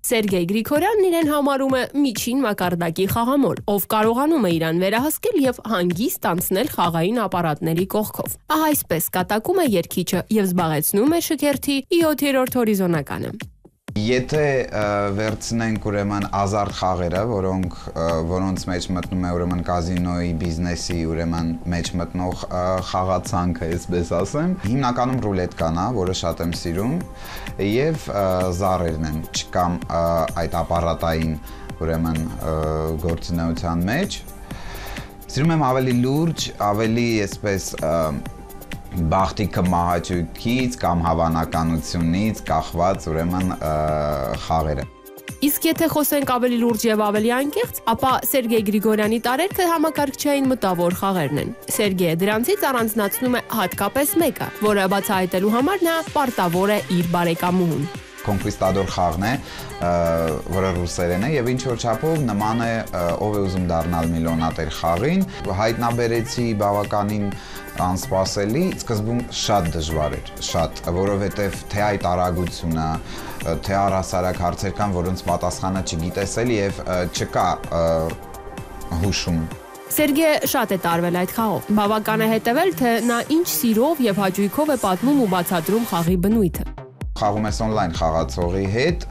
Սերգեյ Գրիգորյանն իրեն համարում է միջին մակարդակի խաղամոլ, ով կարողանում է իրան վերահսկել եւ հանգիստ անցնել խաղային ապարատների կողքով։ Ահա այսպես կատակում է երգիչը եւ զբաղեցնում է շքերթի 7-րդ հորիզոնականը։ Եթե վերցնենք ուրեմն ազարտ խաղերը, որոնց մեջ մտնում է ուրեմն կազինոյի բիզնեսի ուրեմն մեջ մտնող խաղացանքը, այսպես ասեմ, հիմնականում ռուլետկան է, որը շատ եմ սիրում, եւ զառերն են, չկամ այդ ապարատային ուրեմն գործունեության մեջ։ Սիրում եմ ավելի լուրջ, ավելի այսպես բախտիկը մահաճույքից կամ հավանականությունից կախված ուրեմն խաղերը։ Իսկ եթե խոսենք ավելի լուրջ եւ ավելի անկեղծ, ապա Սերգեյ Գրիգորյանի տարերքը համակարգչային մտավոր խաղերն են։ Սերգեյը դրանցից առանձնացնում է հատկապես մեկը, որը բացահայտելու համար նա պարտավոր է իր բարեկամուհուն։ Կոնկվիստադոր խաղն է, որը ռուսերեն է եւ ինչ որ չափով նման է ով է ուզում դառնալ միլիոնատեր խաղին, հայտնաբերեցի բավականին անսպասելի, սկզբում շատ դժվար էր, շատ, որովհետեւ թե այդ արագությունը, թե առհասարակ հարցեր կան, որոնց պատասխանը չգիտես եւ չկա հուշում։ Սերգեյը շատ է տարվել այդ խաղով։ Բավական է հետևել, թե նա ինչ սիրով եւ հաճույքով է պատմում ու բացատրում խաղի բնույթը։ Խաղում ես օնլայն խաղացողի հետ,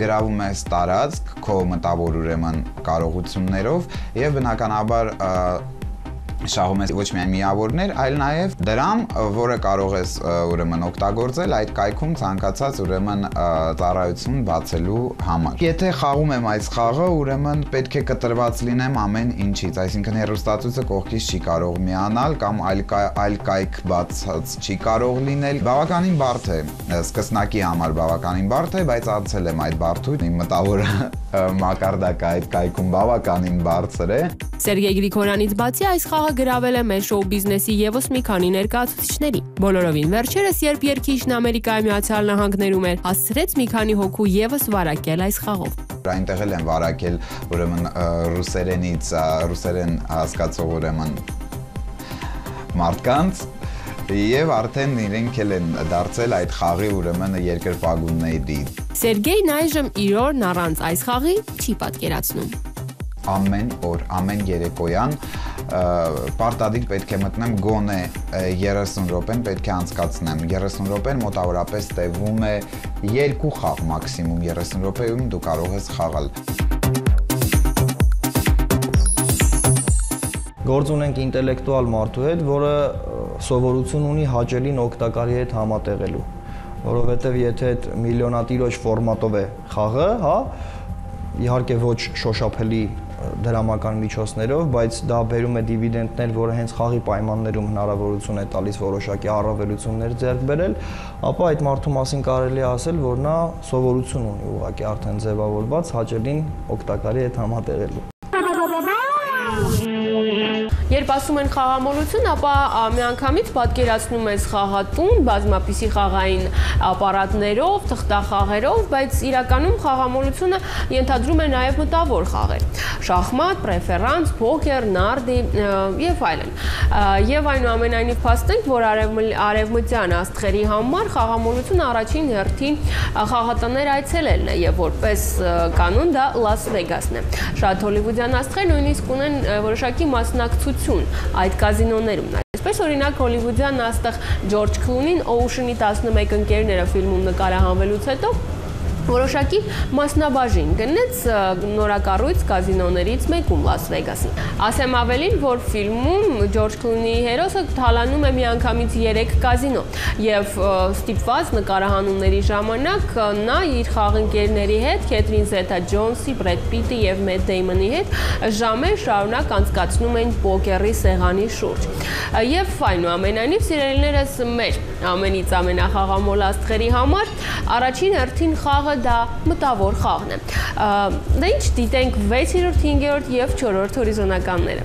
գրավում ես տարածք քո մտավոր ուրեմն կարողություններով եւ բնականաբար շահում ես ոչ միայն միավորներ, այլ նաև դրամ, որը կարող ես ուրեմն օգտագործել այդ կայքում ցանկացած ուրեմն ծառայություն բացելու համար։ Եթե խաղում եմ այս խաղը, ուրեմն պետք է կտրված լինեմ ամեն ինչից, այսինքն հեռուստացույցը կողքից չի կարող միանալ կամ այլ կայք բացած չի կարող լինել։ Բավականին բարդ է, սկսնակի համար բավականին բարդ է, բայց անցել եմ այդ բարդույթ, իմ մտավոր մակարդակը այդ կայքում բավականին բարձր է։ Սերգեյ Գրիգորյանից բացի այս խաղը գրավել է մեր շոու բիզնեսի եւս մի քանի ներկայացուցիչների։ Բոլորովին վերջերս, երբ երգիչն Ամերիկայի Միացյալ Նահանգներում էր, հասցրեց մի քանի հոգու եւս վարակել այս խաղով։ Այնտեղ էլ են վարակել ուրեմն ռուսերեն հասկացող ուրեմն մարդկանց եւ արդեն իրենք էլ են դարձել այդ խաղի ուրեմն երկրպագուների։ Սերգեյն այժմ իր օրն առանց այս խաղի չի պատկերացնում։ Ամեն օր, ամեն երեկոյան պարտադիր պետք է մտնեմ գոնե 30 րոպեն պետք է անցկացնեմ։ 30 րոպեն մոտավորապես տևում է 2 խաղ մաքսիմում 30 րոպեում դու կարող ես խաղալ։ Գործ ունենք ինտելեկտուալ մարդու հետ, որը սովորություն ունի հաճելին օգտակարի հետ համատեղելու, որովհետև եթե այդ միլիոնատիրոջ ֆորմատով է խաղը, հա, իհարկե ոչ շոշափելի դրամական միջոցներով, բայց դա բերում է դիվիդենտներ, որը հենց խաղի պայմաններում հնարավորություն է տալիս որոշակի առավելություններ ձեռք բերել, ապա այդ մարդու մասին կարելի է ասել, որ նա սովորություն ունի ուղղակի արդեն ձևավորված հաճելին օգտակարի հետ համատեղելու։ Երբ ասում են խաղամոլություն, ապա միանգամից պատկերացնում ես խաղատուն, բազմապիսի խաղային ապարատներով, թղթախաղերով, բայց իրականում խաղամոլությունը ենթադրում է նաև մտավոր խաղեր՝ շախմատ, պրեֆերանս, փոքեր, նարդի եւ այլն։ Եվ այնուամենայնիվ փաստենք, որ արևմտյան աստղերի համար խաղամոլությունը առաջին հերթին խաղատներ այցելելն է եւ որպես կանոն դա Լաս Վեգասն է։ Շատ հոլիվուդյան աստղեր նույնիսկ ունեն որոշակի մասնակցություն այդ կազինոներում։ Այսպես օրինակ հոլիվուդյան աստղ Ջորջ Քլունին Ocean-ի 11 ընկերները ֆիլմում նկարահանվելուց հետո որոշակի մասնաբաժին գնեց նորակառույց կազինոներից մեկում Լաս Վեգասին։ Ասեմ ավելին, որ ֆիլմում Ջորջ Քլունիի հերոսը թալանում է միանգամից 3 կազինո եւ ստիպված նկարահանումների ժամանակ նա իր խաղընկերների հետ Քեթրին Զետա-Ջոնսի, Բրեդ Պիտի եւ Մեթ Դեյմոնի հետ ժամեր շարունակ անցկացնում էին պոկերի սեղանի շուրջ։ Եվ այնուամենայնիվ սիրելիներս մեր ամենից ամենախաղամոլ աստղերի համար առաջին հերթին խաղը դա մտավոր խաղն է։ Դա ինչ դիտենք 6-րդ, 5-րդ եւ 4-րդ հորիզոնականները։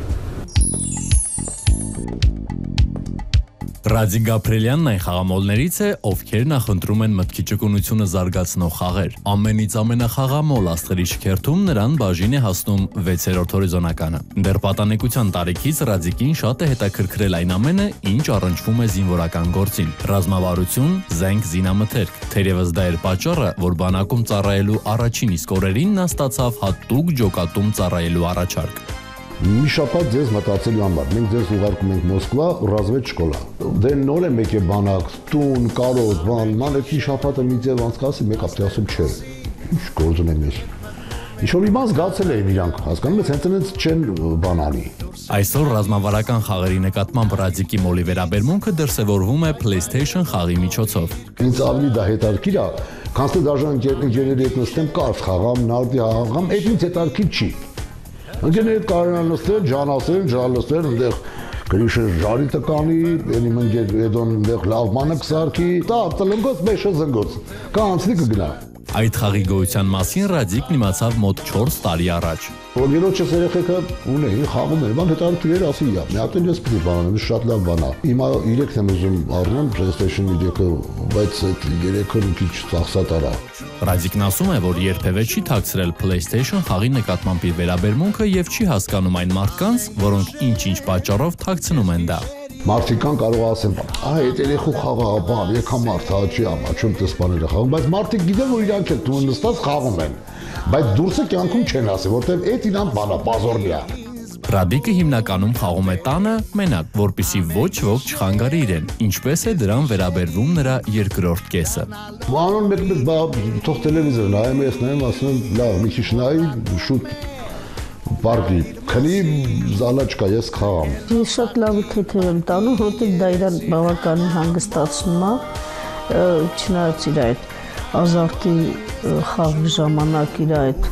Ռադիկ Գաբրելյանն այն խաղամոլներից է, ովքեր նախընտրում են մտքի ճկունությունը զարգացնող խաղեր։ Ամենից ամենախաղամոլ աստղերի շքերթում նրան բաժին է հասնում 6-րդ հորիզոնականը։ Դեռ պատանեկության տարիքից Ռադիկին շատ է հետաքրքրել այն ամենը, ինչ առնչվում է զինվորական գործին՝ ռազմավարություն, զենք, զինամթերք։ Թերևս դա էր պատճառը, որ բանակում ծառայելու առաջին իսկ օրերին նա ստացավ հատուկ ջոկատում ծառայելու առաջարկ։ Մի շաբաթ ձեզ մտածելու համար, մենք ձեզ ուղարկում ենք Մոսկվա, ռազմետ շկոլա։ Դե նոր է մեկ է բանակ, տուն, կարոտ, բան, ման այդ մի շաբաթը մի ձև անցկացի, մեկ ապտի ասում չէ։ Ինչ գործ ունեմ ես։ Ինչ-որ մի բան զգացել էին իրանք, հասկանում եք, հենց չեն բանանի։ Այսօր ռազմավարական խաղերի նկատմամբ Ռադիկի մոլի վերաբերմունքը դրսևորվում է PlayStation խաղի միջոցով։ Ինձ ավելի դա հետաքրքիր է, քան թե դաժան ընկերների հետ նստեմ կարտ խաղամ, նարդի խաղամ, այդ ինձ հետաքրքիր չի։ Ընկերների հետ կարող են նստել, ջան ասել, ջալստել, այնտեղ գրիշը ժարի տկանի, ելի մնգեր հետոն այնտեղ լավ բանը կսարքի, դա տնգոց մեշը զնգոց, կա անցնի կգնա։ Այդ խաղի գոյության մասին Ռադիկն իմացավ մոտ 4 տարի առաջ։ Ոգերոջս երեխեքը ունեին, խաղում էին, բան հետաքրքիր ասի, մի հատ էլ ես պիտի բանանեմ, շատ լավ բան է։ Հիմա 3-ն եմ ուզում առնեմ PlayStation 3-ը, բայց այդ 3-ը մի քիչ ծախսատար է։ Ռադիկն ասում է, որ երբևէ չի թաքցրել PlayStation խաղի նկատմամբ իր վերաբերմունքը եւ չի հասկանում այն մարդկանց, որոնք ինչ-ինչ պատճառով թաքցնում են դա։ Մարդիկան կարող ասեն, այդ երեխու խաղա, բան, եկա մարդ, չի ամաչում տեսպաները խաղում, բայց մարդիկ գիտեն, որ իրանք էլ տուն նստած խաղում են, բայց դուրսը կյանքում չեն ասի, որտեղ այդ իրան բանա, բազորնի է։ Ռադիկը հիմնականում խաղում է տանը, մենակ, որպեսզի ոչ ոք չխանգարի իրեն, ինչպես է դրան վերաբերվում նրա երկրորդ կեսը։ Անոն մեկ թող տելևիզոր նայեմ, ես նայեմ, ասում եմ, լավ, մի քիչ նայի, շուտ Պարկի, քնի զալա չկա, ես խաղամ։ Ես շատ լավ թեթև եմ տանում, որտեղ դա իրան բավականին հանգստացնում է, չնայած իր այդ ազարտի խաղի ժամանակ իր այդ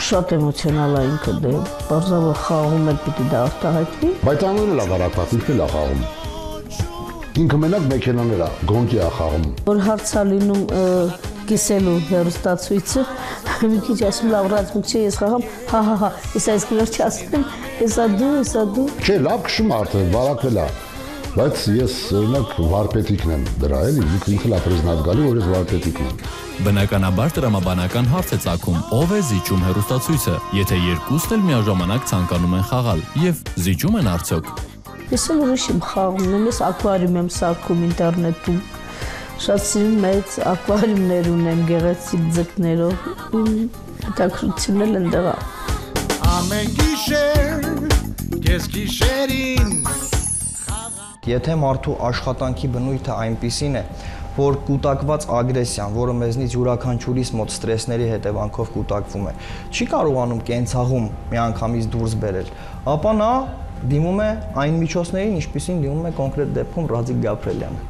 շատ էմոցիոնալ է ինքը դե, բարձրավոր խաղում էլ պիտի դա արտահայտվի։ Բայց անունը լավ արակված, ինքն էլ է խաղում։ Ինքը մենակ մեքենաներ է, գոնկի է խաղում։ Որ հարց է լինում կիսելու հեռուստացույցը, մի քիչ ասում լավ ռազմիկ չէ, ես խաղամ, հա, ես այս գրոջ ասում եմ, եսա դու։ Չէ, լավ քշում արդեն, բարակվել է, բայց ես օրինակ վարպետիկն եմ դրա, էլի, ինքը լավ պրեզնատ գալի, որ ես վարպետիկն եմ։ Բնականաբար տրամաբանական հարց է ծագում, ով է զիջում հեռուստացույցը, եթե երկուսն էլ միաժամանակ ցանկանում են խաղալ, եւ զիջում են արդյոք։ Ես էլ ուրիշ եմ խաղում, ես ակվարիում եմ սարքում ինտերնետում։ Շատ սիրում մեծ ակվարիումներ ունեմ գեղեցիկ ձկներով, հետաքրքրությունն էլ ընդեղ է։ Ամեն գիշեր, կես գիշերին։ Եթե մարդու աշխատանքի բնույթը այնպիսին է, որ կուտակված ագրեսիան, որը մեզնից յուրաքանչյուրիս մոտ ստրեսների հետևանքով կուտակվում է, չի կարողանում կենցաղում միանգամից դուրս բերել, ապա նա դիմում է այն միջոցներին, ինչպիսին դիմում է կոնկրետ դեպքում Ռադիկ Գաբրելյանը։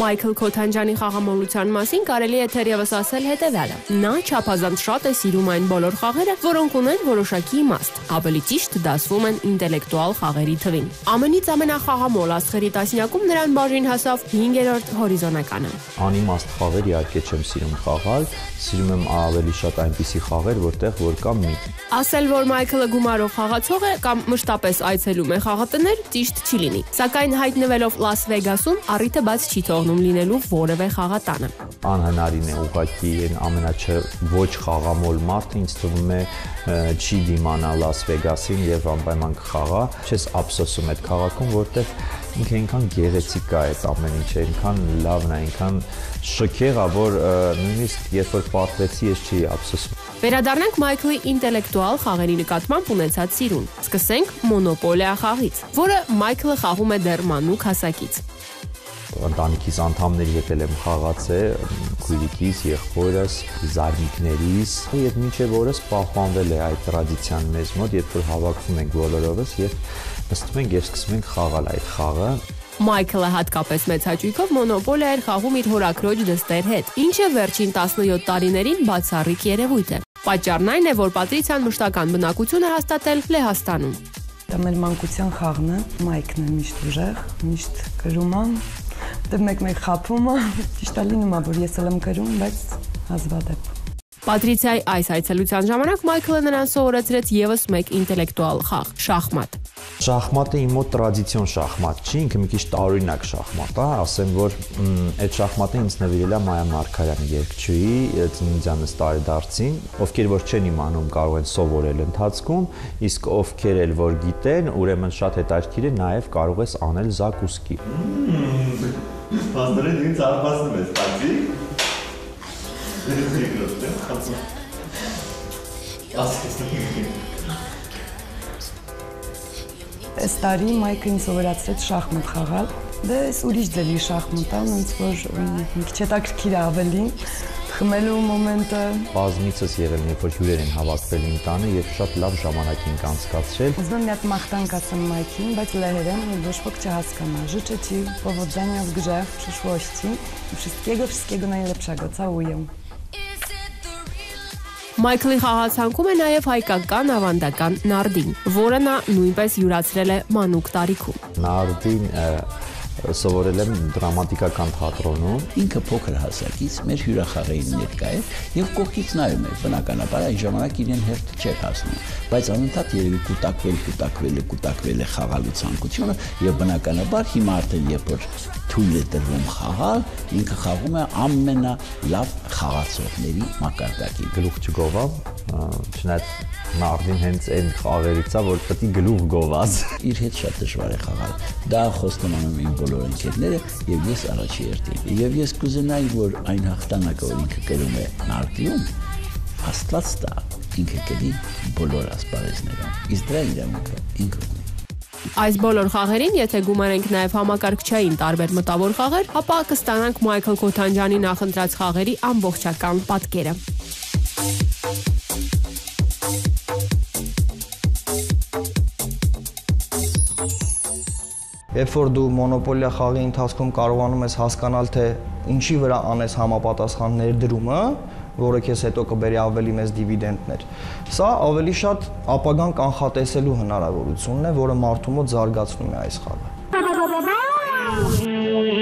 Մայքլ Քոթանջյանի խաղամոլության մասին կարելի է թերևս ասել հետևյալը. նա չափազանց շատ է սիրում այն բոլոր խաղերը, որոնք ունեն որոշակի իմաստ, ավելի ճիշտ դասվում են ինտելեկտուալ խաղերի թվին։ Ամենից ամենախաղամոլ աստղերի տասնյակում նրան բաժին հասավ 5-րդ հորիզոնականը։ Անիմաստ խաղեր իհարկե չեմ սիրում խաղալ, սիրում եմ ավելի շատ այնպիսի խաղեր, որտեղ որ կա միտք։ Ասել, որ Մայքլը գումարով խաղացող է կամ մշտապես այցելում է խաղատներ, ճիշտ չի լինի։ Սակայն հայտնվելով Լաս Վեգասում, առիթը բաց չի թողնում լինելու որևէ խաղատանը։ Անհնարին է ուղղակի ոչ խաղամոլ մարդը ինձ թվում է չի դիմանա Լաս Վեգասին եւ անպայման կխաղա։ Չես ափսոսում այդ քաղաքում, որտեղ ինքը այնքան գեղեցիկ է այդ ամեն ինչը, այնքան լավն է, այնքան շքեղ է, որ նույնիսկ երբ որ պատվեցի ես չի ափսոսում։ Վերադառնանք Մայքլի ինտելեկտուալ խաղերի նկատմամբ ունեցած սիրուն։ Սկսենք Մոնոպոլիա խաղից, որը Մայքլը խաղում է դեռ մանուկ հասակից։ Ընտանիքիս անդամների հետ եմ խաղացել, քույրիկիս, եղբորս, զարմիկներիս, եւ մինչեւ օրս պահպանվել է այդ տրադիցիան մեզ մոտ, երբ որ հավաքվում ենք բոլորովս եւ նստում ենք եւ սկսում ենք խաղալ այդ խաղը։ Մայքլը հատկապես մեծ հաճույքով Մոնոպոլիա էր խաղում իր հորաքրոջ դստեր հետ, ինչը վերջին 17 տարիներին բացառիկ երևույթ է։ Պատճառն այն է, որ Պատրիցիան մշտական բնակություն է հաստատել Լեհաստանում։ Դա մեր մանկության խաղն է, Մայքն է միշտ ուժեղ, միշտ կրում է, դե մեկ-մեկ խափում է, ճիշտ է լինում է, որ ես էլ եմ կրում, բայց հազվադեպ։ Պատրիցիայի այս այցելության ժամանակ Մայքլը նրան սովորեցրեց եւս մեկ ինտելեկտուալ խաղ՝ շախմատ։ Շախմատը իմ մոտ տրադիցիոն շախմատ չի, ինքը մի քիչ տարօրինակ շախմատ է, ասեմ որ այդ շախմատը ինձ նվիրել է Մայա Մարգարյանը, երգչուհի, ծննդյանս տարեդարձին, ովքեր որ չեն իմանում կարող են սովորել ընթացքում, իսկ ովքեր էլ որ գիտեն, ուրեմն շատ հետաքրքիր է, նաև կարող ես անել զակուսկի։ Պաստորեն ինձ արբասնում ես, բացի։ Այս տարի Մայքը ինձ սովորացրեց շախմատ խաղալ։ Դե այս ուրիշ ձևի շախմատ է, ոնց որ մի քիչ հետաքրքիր է ավելի։ Խմելու մոմենտը։ Բազմիցս եղել, երբ որ հյուրեր են հավաքվել իմ տանը եւ շատ լավ ժամանակ ենք անցկացրել։ Ուզում եմ մի հատ մաղթանք ասեմ Մայքին, բայց լեհերեն որ ոչ ոք չհասկանա։ Życzę ci powodzenia w grze w przyszłości i wszystkiego najlepszego. Całuję. Մայքլի խաղացանկում է նաև հայկական ավանդական նարդին, որը նա նույնպես յուրացրել է մանուկ տարիքում։ Նարդին սովորել եմ դրամատիկական թատրոնում։ Ինքը փոքր հասակից մեր հյուրախաղերին ներկա է եւ կողքից նայում է, բնականաբար այն ժամանակ իրեն հերթ չէր հասնում, բայց անընդհատ երևի կուտակվել է խաղալու ցանկությունը եւ բնականաբար հիմա արդեն երբ որ թույլ է տրվում խաղալ, ինքը խաղում է ամենալավ խաղացողների մակարդակին։ Գլուխ չգովավ, չնայած նարդին հենց այն խաղերից է, որ պետք է գլուխ գովաս։ Իր հետ շատ դժվար է խաղալ։ Դա խոստովանում են բոլոր ընկերները եւ ես առաջի հերթին։ Եվ ես կուզենայի, որ այն հաղթանակը, որ ինքը կրում է նարդիում, Աստված տա, ինքը կրի բոլոր ասպարեզներում։ Իսկ դրա իրավունքը ինքը ունի։ Այս բոլոր խաղերին, եթե գումարենք նաև համակարգչային տարբեր մտավոր խաղեր, ապա կստանանք Մայքլ Քոթանջյանի նախընտրած խաղերի ամբողջական պատկերը։ Երբ որ դու մոնոպոլիա խաղի ընթացքում կարողանում ես հասկանալ, թե ինչի վրա անես համապատասխան ներդրումը, որը քեզ հետո կբերի ավելի մեծ դիվիդենտներ։ Սա ավելի շատ ապագան կանխատեսելու հնարավորությունն է, որը մարդու մոտ զարգացնում է այս խաղը։